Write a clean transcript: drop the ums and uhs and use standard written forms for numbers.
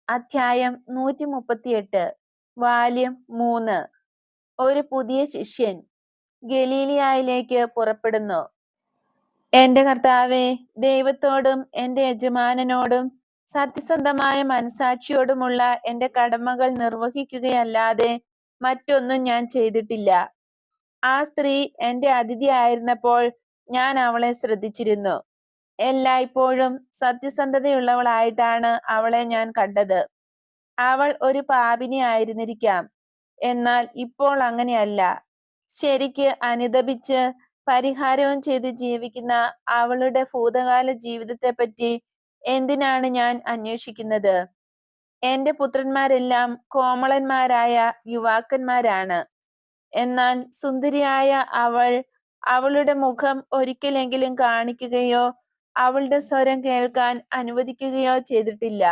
അധ്യായം 138 വാല്യം 3 ഒരു പുതിയ ശിഷ്യൻ ഗലീലിയായിലേക്ക് പുറപ്പെടുന്നു. എന്റെ കർത്താവേ, ദൈവത്തോടും എന്റെ യജമാനനോടും സത്യസന്ധമായ മനസാക്ഷിയോടുമുള്ള എന്റെ കടമകൾ നിർവഹിക്കുകയല്ലാതെ മറ്റൊന്നും ഞാൻ ചെയ്തിട്ടില്ല. ആ സ്ത്രീ എന്റെ അതിഥിയായിരുന്നപ്പോൾ ഞാൻ അവളെ ശ്രദ്ധിച്ചിരുന്നു. എല്ലായ്പ്പോഴും സത്യസന്ധതയുള്ളവളായിട്ടാണ് അവളെ ഞാൻ കണ്ടത്. അവൾ ഒരു പാപിനി ആയിരുന്നിരിക്കാം, എന്നാൽ ഇപ്പോൾ അങ്ങനെയല്ല. ശരിക്ക് അനുതപിച്ച് പരിഹാരവും ചെയ്ത് ജീവിക്കുന്ന അവളുടെ ഭൂതകാല ജീവിതത്തെപ്പറ്റി എന്തിനാണ് ഞാൻ അന്വേഷിക്കുന്നത്? എന്റെ പുത്രന്മാരെല്ലാം കോമളന്മാരായ യുവാക്കന്മാരാണ്. എന്നാൽ സുന്ദരിയായ അവൾ അവളുടെ മുഖം ഒരിക്കലെങ്കിലും കാണിക്കുകയോ അവളുടെ സ്വരം കേൾക്കാൻ അനുവദിക്കുകയോ ചെയ്തിട്ടില്ല.